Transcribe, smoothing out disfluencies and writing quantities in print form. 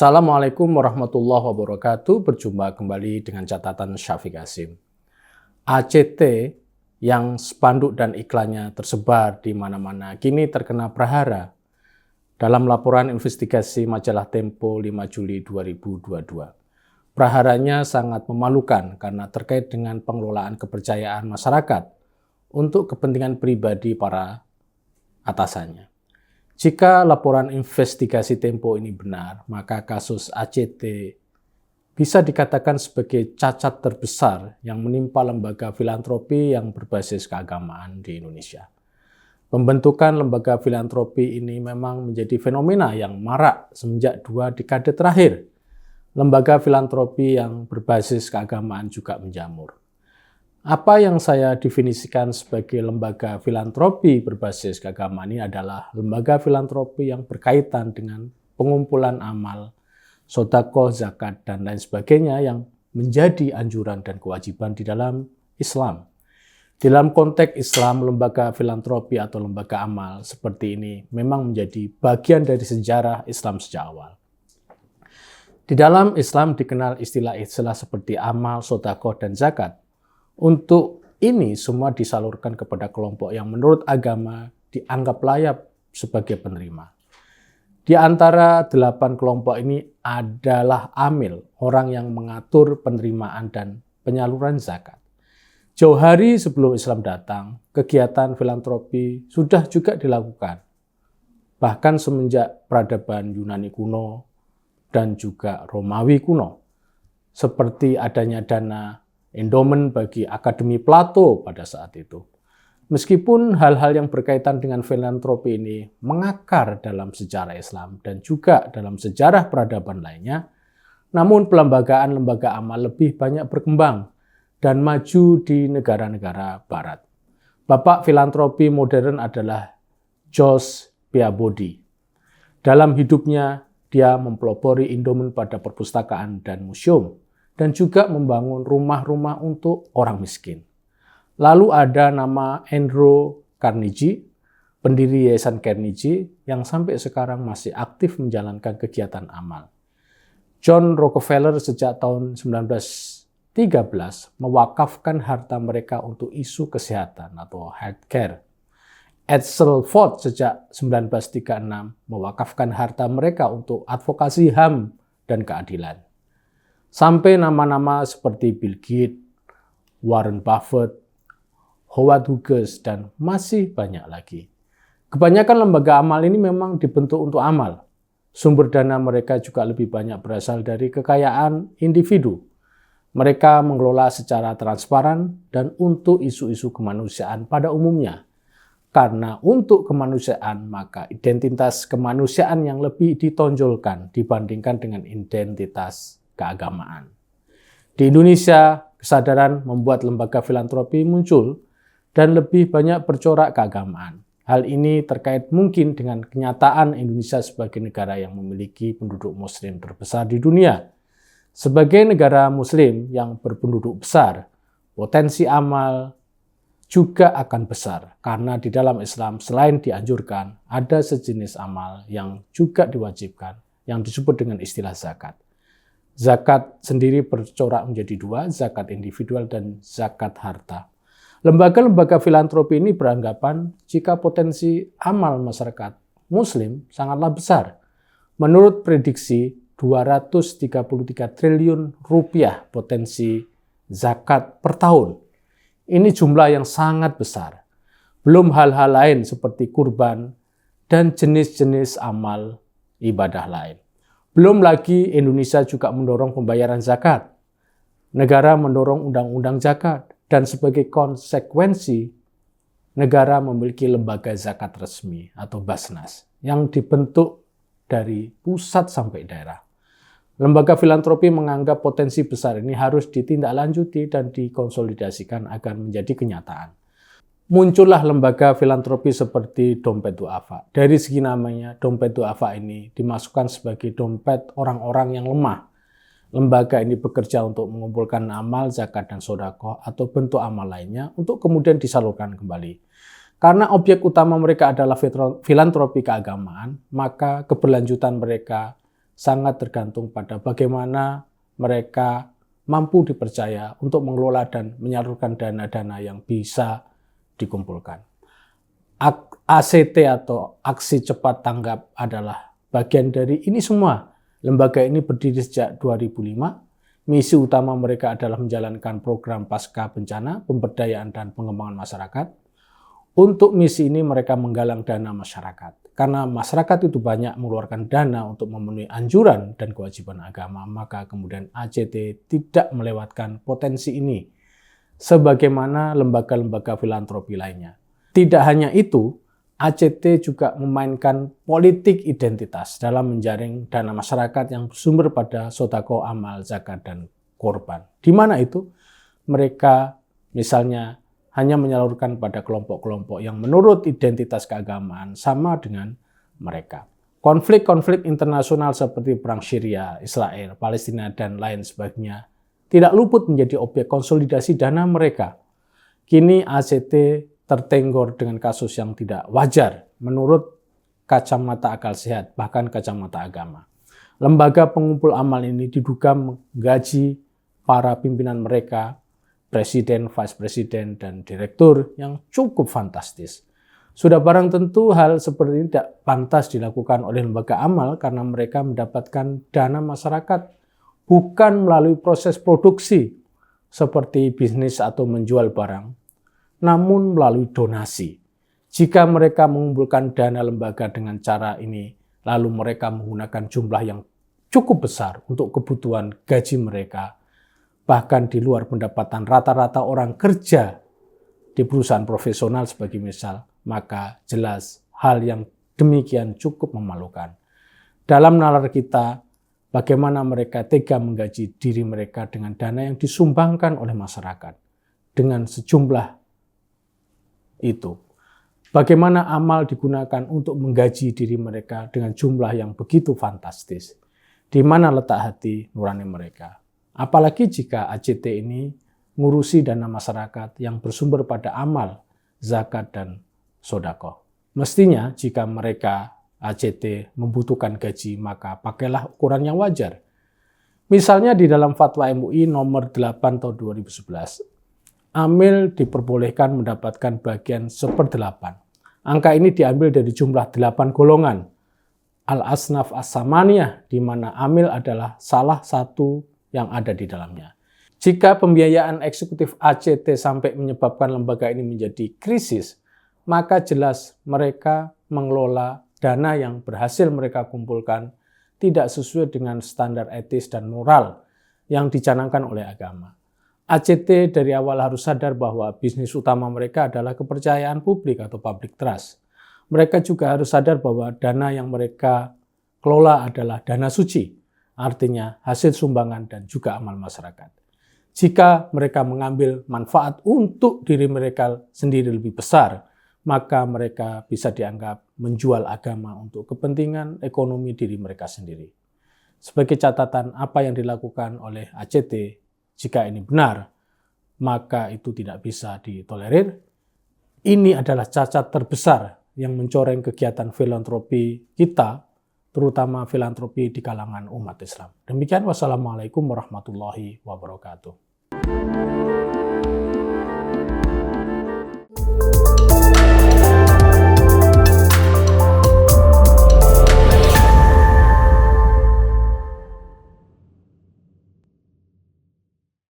Assalamualaikum warahmatullahi wabarakatuh. Berjumpa kembali dengan catatan Syafiq Hasim. ACT yang spanduk dan iklannya tersebar di mana-mana kini terkena prahara dalam laporan investigasi majalah Tempo 5 Juli 2022. Praharanya sangat memalukan karena terkait dengan pengelolaan kepercayaan masyarakat untuk kepentingan pribadi para atasannya. Jika laporan investigasi Tempo ini benar, maka kasus ACT bisa dikatakan sebagai cacat terbesar yang menimpa lembaga filantropi yang berbasis keagamaan di Indonesia. Pembentukan lembaga filantropi ini memang menjadi fenomena yang marak semenjak 2 dekade terakhir. Lembaga filantropi yang berbasis keagamaan juga menjamur. Apa yang saya definisikan sebagai lembaga filantropi berbasis keagamaan ini adalah lembaga filantropi yang berkaitan dengan pengumpulan amal, sedekah, zakat, dan lain sebagainya yang menjadi anjuran dan kewajiban di dalam Islam. Di dalam konteks Islam, lembaga filantropi atau lembaga amal seperti ini memang menjadi bagian dari sejarah Islam sejak awal. Di dalam Islam dikenal istilah-istilah seperti amal, sedekah, dan zakat. Untuk ini semua disalurkan kepada kelompok yang menurut agama dianggap layak sebagai penerima. Di antara 8 kelompok ini adalah amil, orang yang mengatur penerimaan dan penyaluran zakat. Jauh hari sebelum Islam datang, kegiatan filantropi sudah juga dilakukan. Bahkan semenjak peradaban Yunani kuno dan juga Romawi kuno. Seperti adanya dana endomen bagi Akademi Plato pada saat itu. Meskipun hal-hal yang berkaitan dengan filantropi ini mengakar dalam sejarah Islam dan juga dalam sejarah peradaban lainnya, namun pelembagaan lembaga amal lebih banyak berkembang dan maju di negara-negara barat. Bapak filantropi modern adalah George Peabody. Dalam hidupnya, dia mempelopori endomen pada perpustakaan dan museum, dan juga membangun rumah-rumah untuk orang miskin. Lalu ada nama Andrew Carnegie, pendiri Yayasan Carnegie, yang sampai sekarang masih aktif menjalankan kegiatan amal. John Rockefeller sejak tahun 1913 mewakafkan harta mereka untuk isu kesehatan atau healthcare. Edsel Ford sejak 1936 mewakafkan harta mereka untuk advokasi HAM dan keadilan. Sampai nama-nama seperti Bill Gates, Warren Buffett, Howard Hughes, dan masih banyak lagi. Kebanyakan lembaga amal ini memang dibentuk untuk amal. Sumber dana mereka juga lebih banyak berasal dari kekayaan individu. Mereka mengelola secara transparan dan untuk isu-isu kemanusiaan pada umumnya. Karena untuk kemanusiaan, maka identitas kemanusiaan yang lebih ditonjolkan dibandingkan dengan identitas keagamaan. Di Indonesia, kesadaran membuat lembaga filantropi muncul dan lebih banyak bercorak keagamaan. Hal ini terkait mungkin dengan kenyataan Indonesia sebagai negara yang memiliki penduduk muslim terbesar di dunia. Sebagai negara muslim yang berpenduduk besar, potensi amal juga akan besar karena di dalam Islam selain dianjurkan, ada sejenis amal yang juga diwajibkan yang disebut dengan istilah zakat. Zakat sendiri bercorak menjadi 2, zakat individual dan zakat harta. Lembaga-lembaga filantropi ini beranggapan jika potensi amal masyarakat muslim sangatlah besar. Menurut prediksi 233 triliun rupiah potensi zakat per tahun. Ini jumlah yang sangat besar. Belum hal-hal lain seperti kurban dan jenis-jenis amal ibadah lain. Belum lagi Indonesia juga mendorong pembayaran zakat. Negara mendorong undang-undang zakat dan sebagai konsekuensi negara memiliki lembaga zakat resmi atau Basnas yang dibentuk dari pusat sampai daerah. Lembaga filantropi menganggap potensi besar ini harus ditindaklanjuti dan dikonsolidasikan agar menjadi kenyataan. Muncullah lembaga filantropi seperti Dompet Duafa. Dari segi namanya, Dompet Duafa ini dimasukkan sebagai dompet orang-orang yang lemah. Lembaga ini bekerja untuk mengumpulkan amal, zakat, dan sedekah atau bentuk amal lainnya untuk kemudian disalurkan kembali. Karena objek utama mereka adalah filantropi keagamaan, maka keberlanjutan mereka sangat tergantung pada bagaimana mereka mampu dipercaya untuk mengelola dan menyalurkan dana-dana yang bisa dikumpulkan. ACT atau Aksi Cepat Tanggap adalah bagian dari ini semua. Lembaga ini berdiri sejak 2005. Misi utama mereka adalah menjalankan program pasca bencana, pemberdayaan dan pengembangan masyarakat. Untuk misi ini mereka menggalang dana masyarakat. Karena masyarakat itu banyak mengeluarkan dana untuk memenuhi anjuran dan kewajiban agama, maka kemudian ACT tidak melewatkan potensi ini sebagaimana lembaga-lembaga filantropi lainnya. Tidak hanya itu, ACT juga memainkan politik identitas dalam menjaring dana masyarakat yang bersumber pada sodako, amal, zakat, dan korban. Di mana itu? Mereka misalnya hanya menyalurkan pada kelompok-kelompok yang menurut identitas keagamaan sama dengan mereka. Konflik-konflik internasional seperti perang Syria, Israel, Palestina, dan lain sebagainya tidak luput menjadi objek konsolidasi dana mereka. Kini ACT tertenggor dengan kasus yang tidak wajar menurut kacamata akal sehat, bahkan kacamata agama. Lembaga pengumpul amal ini diduga menggaji para pimpinan mereka, presiden, vice presiden, dan direktur yang cukup fantastis. Sudah barang tentu hal seperti ini tidak pantas dilakukan oleh lembaga amal karena mereka mendapatkan dana masyarakat bukan melalui proses produksi seperti bisnis atau menjual barang, namun melalui donasi. Jika mereka mengumpulkan dana lembaga dengan cara ini, lalu mereka menggunakan jumlah yang cukup besar untuk kebutuhan gaji mereka, bahkan di luar pendapatan rata-rata orang kerja di perusahaan profesional sebagai misal, maka jelas hal yang demikian cukup memalukan. Dalam nalar kita, bagaimana mereka tega menggaji diri mereka dengan dana yang disumbangkan oleh masyarakat dengan sejumlah itu. Bagaimana amal digunakan untuk menggaji diri mereka dengan jumlah yang begitu fantastis. Di mana letak hati nurani mereka? Apalagi jika ACT ini ngurusi dana masyarakat yang bersumber pada amal, zakat, dan sodako. Mestinya jika mereka ACT membutuhkan gaji, maka pakailah ukuran yang wajar. Misalnya di dalam fatwa MUI nomor 8 tahun 2011, amil diperbolehkan mendapatkan bagian 1/8. Angka ini diambil dari jumlah 8 golongan Al-Asnaf As-Samaniyah, di mana amil adalah salah satu yang ada di dalamnya. Jika pembiayaan eksekutif ACT sampai menyebabkan lembaga ini menjadi krisis, maka jelas mereka mengelola dana yang berhasil mereka kumpulkan tidak sesuai dengan standar etis dan moral yang dicanangkan oleh agama. ACT dari awal harus sadar bahwa bisnis utama mereka adalah kepercayaan publik atau public trust. Mereka juga harus sadar bahwa dana yang mereka kelola adalah dana suci, artinya hasil sumbangan dan juga amal masyarakat. Jika mereka mengambil manfaat untuk diri mereka sendiri lebih besar, maka mereka bisa dianggap menjual agama untuk kepentingan ekonomi diri mereka sendiri. Sebagai catatan, apa yang dilakukan oleh ACT, jika ini benar, maka itu tidak bisa ditolerir. Ini adalah cacat terbesar yang mencoreng kegiatan filantropi kita, terutama filantropi di kalangan umat Islam. Demikian, wassalamualaikum warahmatullahi wabarakatuh.